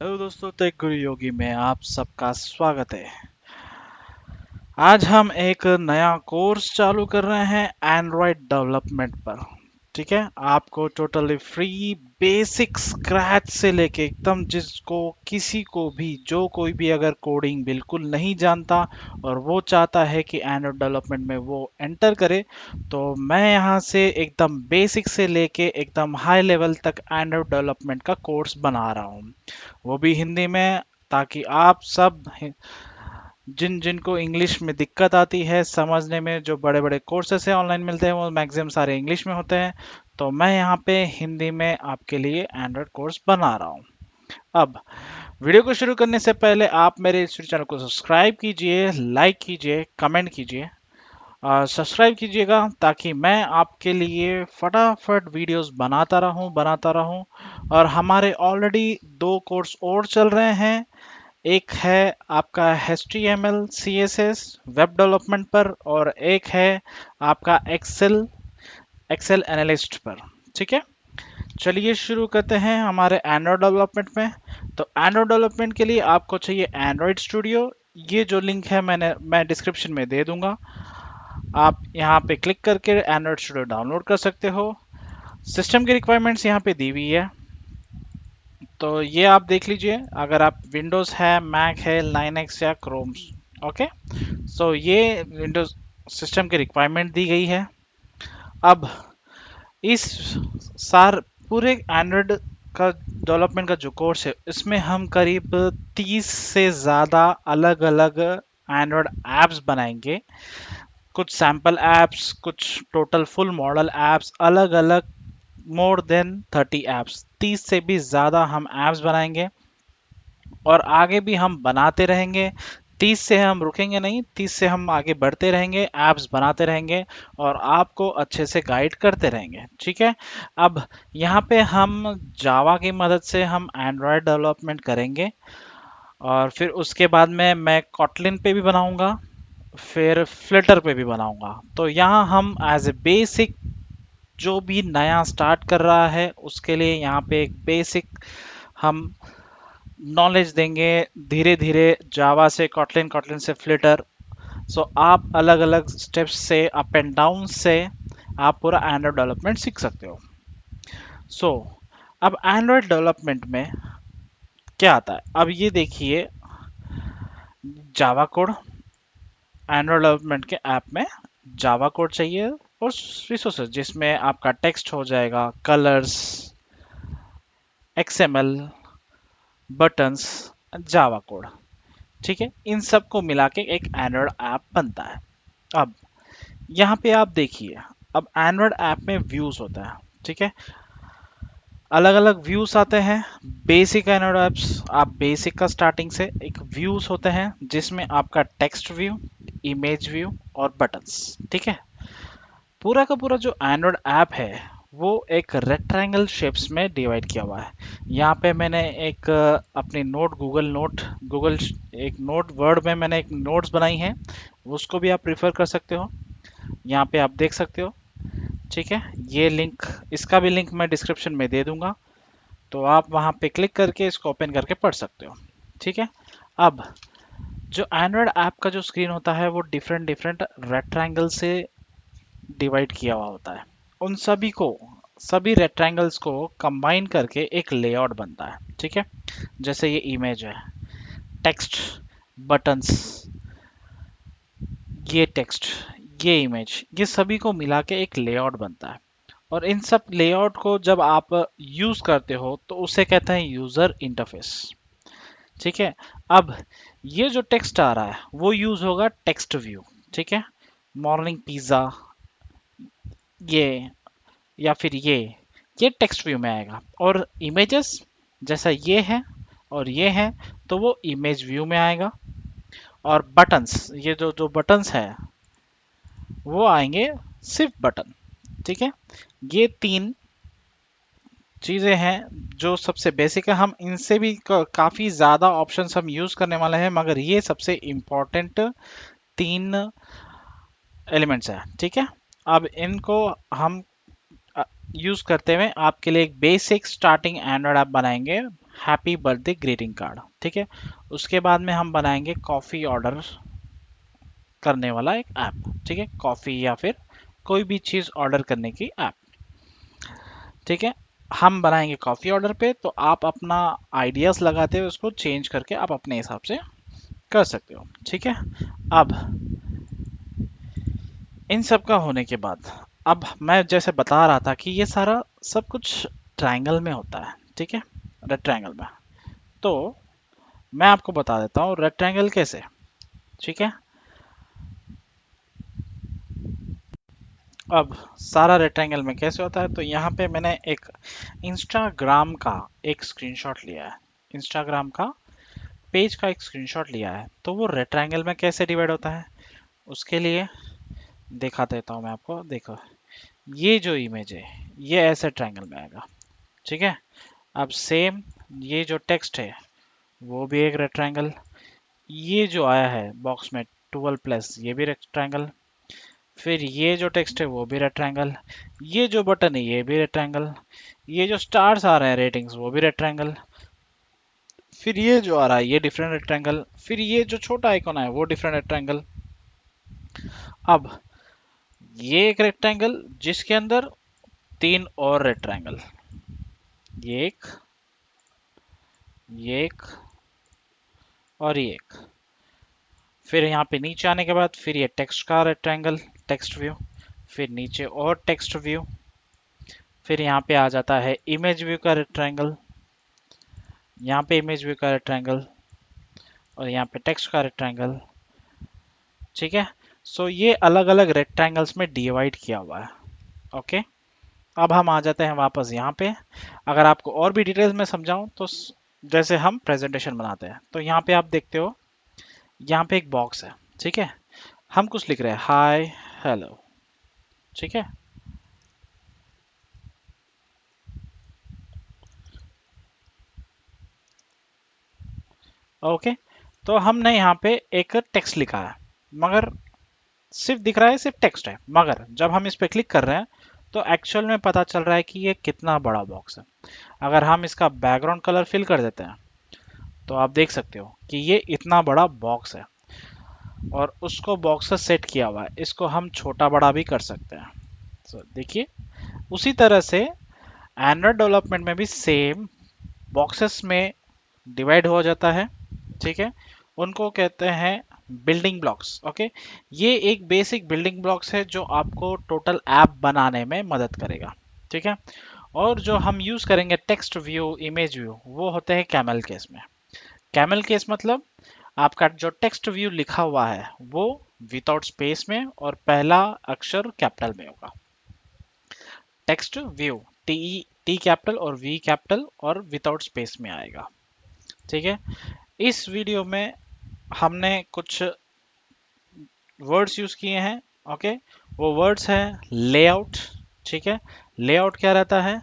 Hello दोस्तों, take गुरु योगी में आप सबका स्वागत है। आज हम एक नया कोर्स चालू कर रहे हैं एंड्रॉयड डेवलपमेंट पर। ठीक है, आपको टोटली फ्री बेसिक स्क्रैच से लेके एकदम जिसको किसी को भी जो कोई भी अगर कोडिंग बिल्कुल नहीं जानता और वो चाहता है कि एंड्रॉयड डेवलपमेंट में वो एंटर करे, तो मैं यहाँ से एकदम बेसिक से लेके एकदम हाई लेवल तक एंड्रॉयड डेवलपमेंट का कोर्स बना रहा हूँ, वो भी हिंदी में, ताकि आप सब जिन जिन को इंग्लिश में दिक्कत आती है समझने में, जो बड़े बड़े कोर्सेस है ऑनलाइन मिलते हैं वो मैक्सिमम सारे इंग्लिश में होते हैं, तो मैं यहाँ पे हिंदी में आपके लिए एंड्रॉयड कोर्स बना रहा हूँ। अब वीडियो को शुरू करने से पहले आप मेरे इस चैनल को सब्सक्राइब कीजिए, लाइक कीजिए, कमेंट कीजिए, सब्सक्राइब कीजिएगा ताकि मैं आपके लिए फटाफट वीडियोस बनाता रहूं। और हमारे ऑलरेडी दो कोर्स और चल रहे हैं। एक है आपका HTML CSS वेब डेवलपमेंट पर, और एक है आपका एक्सेल एनालिस्ट पर। ठीक है, चलिए शुरू करते हैं हमारे एंड्रॉयड डेवलपमेंट में। तो एंड्रॉयड डेवलपमेंट के लिए आपको चाहिए एंड्रॉयड स्टूडियो। ये जो लिंक है मैं डिस्क्रिप्शन में दे दूंगा, आप यहाँ पे क्लिक करके एंड्रॉयड स्टूडियो डाउनलोड कर सकते हो। सिस्टम की रिक्वायरमेंट्स यहाँ पे दी हुई है, तो ये आप देख लीजिए। अगर आप विंडोज़ है, मैक है, लाइनक्स या क्रोम। ओके, सो ये विंडोज सिस्टम की रिक्वायरमेंट दी गई है। अब इस सार पूरे एंड्रॉयड का डेवलपमेंट का जो कोर्स है, इसमें हम करीब 30 से ज़्यादा अलग अलग एंड्रॉयड ऐप्स बनाएंगे। कुछ सैम्पल ऐप्स, कुछ टोटल फुल मॉडल ऐप्स, अलग अलग मोर देन 30 ऐप्स, 30 से भी ज़्यादा हम ऐप्स बनाएंगे और आगे भी हम बनाते रहेंगे। 30 से हम रुकेंगे नहीं, 30 से हम आगे बढ़ते रहेंगे, ऐप्स बनाते रहेंगे और आपको अच्छे से गाइड करते रहेंगे। ठीक है, अब यहाँ पे हम जावा की मदद से हम एंड्रॉयड डेवलपमेंट करेंगे, और फिर उसके बाद में मैं कॉटलिन पे भी बनाऊंगा, फिर फ्लिटर पे भी बनाऊंगा। तो यहाँ हम एज ए बेसिक, जो भी नया स्टार्ट कर रहा है उसके लिए यहाँ पे एक बेसिक हम नॉलेज देंगे, धीरे धीरे जावा से कॉटलिन, कॉटलिन से फ्लिटर। सो आप अलग अलग स्टेप्स से, अप एंड डाउन से आप पूरा एंड्रॉयड डेवलपमेंट सीख सकते हो। सो अब एंड्रॉयड डेवलपमेंट में क्या आता है, अब ये देखिए। जावा कोड, एंड्रॉयड डेवलपमेंट के ऐप में जावा कोड चाहिए और रिसोर्सेज, जिसमें आपका टेक्स्ट हो जाएगा, colours, XML, buttons, Java code. ठीक है, इन सब को मिला के एक एंड्रॉयड ऐप बनता है। अब यहाँ पे आप देखिए, अब एंड्रॉयड ऐप में व्यूज होता है। ठीक है, अलग अलग व्यूज आते हैं। बेसिक एंड्रॉयड ऐप्स, आप बेसिक का स्टार्टिंग से एक व्यूज होते हैं जिसमें आपका टेक्स्ट व्यू, इमेज व्यू और बटन्स। ठीक है, पूरा का पूरा जो एंड्रॉयड ऐप है वो एक रेक्टेंगल शेप्स में डिवाइड किया हुआ है। यहाँ पे मैंने एक अपनी नोट, गूगल एक नोट वर्ड में मैंने एक नोट्स बनाई है, उसको भी आप प्रिफर कर सकते हो, यहाँ पे आप देख सकते हो। ठीक है, ये लिंक, इसका भी लिंक मैं डिस्क्रिप्शन में दे दूंगा, तो आप वहाँ पे क्लिक करके इसको ओपन करके पढ़ सकते हो। ठीक है, अब जो एंड्रॉयड ऐप का जो स्क्रीन होता है वो डिफरेंट डिफरेंट रेक्टेंगल से डिवाइड किया हुआ होता है। उन सभी रेक्टेंगल्स को कंबाइन करके एक लेआउट बनता है। ठीक है, जैसे ये इमेज है, टेक्स्ट, बटन्स, ये टेक्स्ट, ये इमेज, ये सभी को मिला के एक लेआउट बनता है। और इन सब लेआउट को जब आप यूज करते हो तो उसे कहते हैं यूजर इंटरफेस। ठीक है, अब ये जो टेक्स्ट आ रहा है वो यूज होगा टेक्स्ट व्यू। ठीक है, मॉर्निंग पिज्जा, ये, या फिर ये टेक्स्ट व्यू में आएगा। और इमेजेस, जैसा ये है और ये है, तो वो इमेज व्यू में आएगा। और बटन्स, ये जो जो बटन्स है वो आएंगे सिर्फ बटन। ठीक है, ये तीन चीजें हैं जो सबसे बेसिक है। हम इनसे भी काफी ज्यादा ऑप्शंस हम यूज करने वाले हैं, मगर ये सबसे इंपॉर्टेंट तीन एलिमेंट्स हैं। ठीक है, अब इनको हम यूज करते हुए आपके लिए एक बेसिक स्टार्टिंग एंड्रॉयड ऐप बनाएंगे हैप्पी बर्थडे ग्रीटिंग कार्ड, ठीक है। उसके बाद में हम बनाएंगे कॉफ़ी ऑर्डर करने वाला एक ऐप, ठीक है, कॉफ़ी या फिर कोई भी चीज़ ऑर्डर करने की ऐप, ठीक है। हम बनाएंगे कॉफ़ी ऑर्डर पे, तो आप अपना आइडियाज़ लगाते हुए उसको चेंज करके आप अपने हिसाब से कर सकते हो, ठीक है। अब इन सब का होने के बाद, अब मैं जैसे बता रहा था कि ये सारा सब कुछ ट्रायंगल में होता है, ठीक है, रेड ट्रायंगल में। तो मैं आपको बता देता हूँ रेड ट्रायंगल कैसे, ठीक है। अब सारा रेक्टेंगल में कैसे होता है, तो यहाँ पे मैंने एक इंस्टाग्राम का एक स्क्रीनशॉट लिया है, इंस्टाग्राम का पेज का एक स्क्रीनशॉट लिया है। तो वो रेक्टेंगल में कैसे डिवाइड होता है उसके लिए दिखा देता हूँ मैं आपको। देखो, ये जो इमेज है ये ऐसे ट्रायंगल में आएगा, ठीक है। अब सेम ये जो टेक्स्ट है वो भी एक रेक्टेंगल, ये जो आया है बॉक्स में 12 प्लस ये भी रेक्टेंगल, फिर ये जो टेक्स्ट है वो भी रेक्टेंगल, ये जो बटन है ये भी रेक्टेंगल, ये जो स्टार्स आ रहे हैं रेटिंग्स वो भी रेक्टेंगल, फिर ये जो आ रहा है ये डिफरेंट रेक्टेंगल, फिर ये जो छोटा आइकॉन है वो डिफरेंट रेक्टेंगल। अब ये एक रेक्टेंगल जिसके अंदर तीन और रेक्टेंगल, ये एक, ये एक और ये एक। फिर यहाँ पे नीचे आने के बाद फिर ये टेक्स्ट का रेक्टेंगल, टेक्स्ट व्यू, फिर नीचे और टेक्स्ट व्यू, फिर यहाँ पे आ जाता है इमेज व्यू का रेक्टेंगल, यहाँ पे इमेज व्यू का रेक्टेंगल और यहाँ पे टेक्स्ट का रेक्टेंगल, ठीक है। सो ये अलग अलग रेक्टेंगल्स में डिवाइड किया हुआ है, ओके। अब हम आ जाते हैं वापस यहाँ पे। अगर आपको और भी डिटेल्स में समझाऊं तो जैसे हम प्रेजेंटेशन बनाते हैं तो यहाँ पे आप देखते हो यहाँ पे एक बॉक्स है, ठीक है। हम कुछ लिख रहे हैं हाय हेलो, ठीक है। ओके, तो हमने यहाँ पे एक टेक्स्ट लिखा है, मगर सिर्फ दिख रहा है, सिर्फ टेक्स्ट है, मगर जब हम इस पे क्लिक कर रहे हैं तो एक्चुअल में पता चल रहा है कि ये कितना बड़ा बॉक्स है। अगर हम इसका बैकग्राउंड कलर फिल कर देते हैं तो आप देख सकते हो कि ये इतना बड़ा बॉक्स है और उसको बॉक्स से सेट किया हुआ है, इसको हम छोटा बड़ा भी कर सकते हैं। तो देखिए, उसी तरह से एंड्रॉयड डेवलपमेंट में भी सेम बॉक्सेस में डिवाइड हो जाता है, ठीक है। उनको कहते हैं बिल्डिंग ब्लॉक्स, ओके। ये एक बेसिक बिल्डिंग ब्लॉक्स है जो आपको टोटल ऐप बनाने में मदद करेगा, ठीक है। और जो हम यूज करेंगे टेक्स्ट व्यू, इमेज व्यू, वो होते हैं कैमल केस में। कैमल केस मतलब आपका जो टेक्स्ट व्यू लिखा हुआ है वो विदाउट स्पेस में और पहला अक्षर कैपिटल में होगा। Text view T, T capital और वी कैपिटल और विदाउट स्पेस में आएगा, ठीक है। इस वीडियो में हमने कुछ वर्ड्स यूज किए हैं, ओके। वो वर्ड्स है लेआउट, ठीक है। लेआउट क्या रहता है,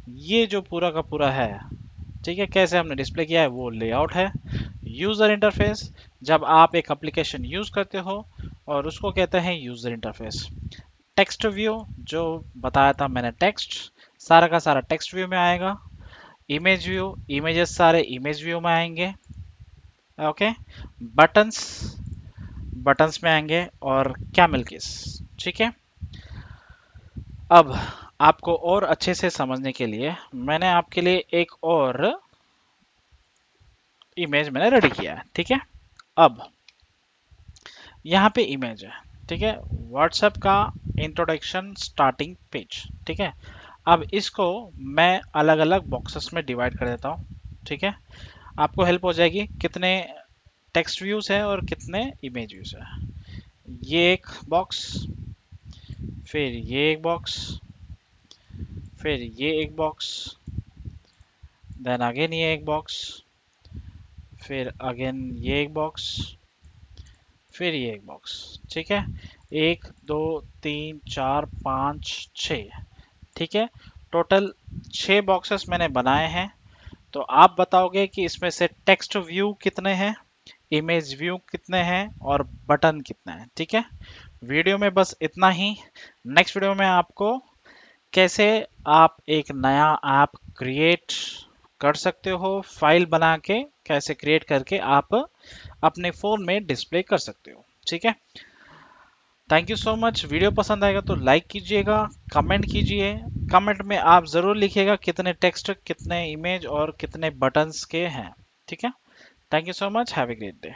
ये जो पूरा का पूरा है, ठीक है, कैसे हमने डिस्प्ले किया है वो लेआउट है। यूजर इंटरफेस, जब आप एक एप्लीकेशन यूज करते हो और उसको कहते हैं यूजर इंटरफेस। टेक्स्ट व्यू जो बताया था मैंने, टेक्स्ट सारा का सारा टेक्स्ट व्यू में आएगा। इमेज व्यू, इमेजेस सारे इमेज व्यू में आएंगे, ओके। बटन्स, बटन्स में आएंगे और कैमल केस, ठीक है। अब आपको और अच्छे से समझने के लिए मैंने आपके लिए एक और इमेज मैंने रेडी किया है, ठीक है। अब यहाँ पे इमेज है, ठीक है, व्हाट्सएप का इंट्रोडक्शन स्टार्टिंग पेज, ठीक है। अब इसको मैं अलग अलग बॉक्सेस में डिवाइड कर देता हूँ, ठीक है। आपको हेल्प हो जाएगी कितने टेक्स्ट व्यूज है और कितने इमेज व्यूज है। ये एक बॉक्स, फिर ये एक बॉक्स, फिर ये एक बॉक्स, देन अगेन ये एक बॉक्स, फिर अगेन ये एक बॉक्स, फिर ये एक बॉक्स, ठीक है। एक दो तीन चार पाँच छ, ठीक है। टोटल 6 बॉक्सेस मैंने बनाए हैं। तो आप बताओगे कि इसमें से टेक्स्ट व्यू कितने हैं, इमेज व्यू कितने हैं और बटन कितने हैं, ठीक है। वीडियो में बस इतना ही। नेक्स्ट वीडियो में आपको कैसे आप एक नया ऐप क्रिएट कर सकते हो, फाइल बना के कैसे क्रिएट करके आप अपने फोन में डिस्प्ले कर सकते हो। ठीक है, thank you so much. Video पसंद आएगा तो लाइक कीजिएगा, कमेंट कीजिए। कमेंट में आप जरूर लिखिएगा कितने टेक्स्ट, कितने इमेज और कितने बटन्स के हैं। ठीक है, thank you so much, have a great day.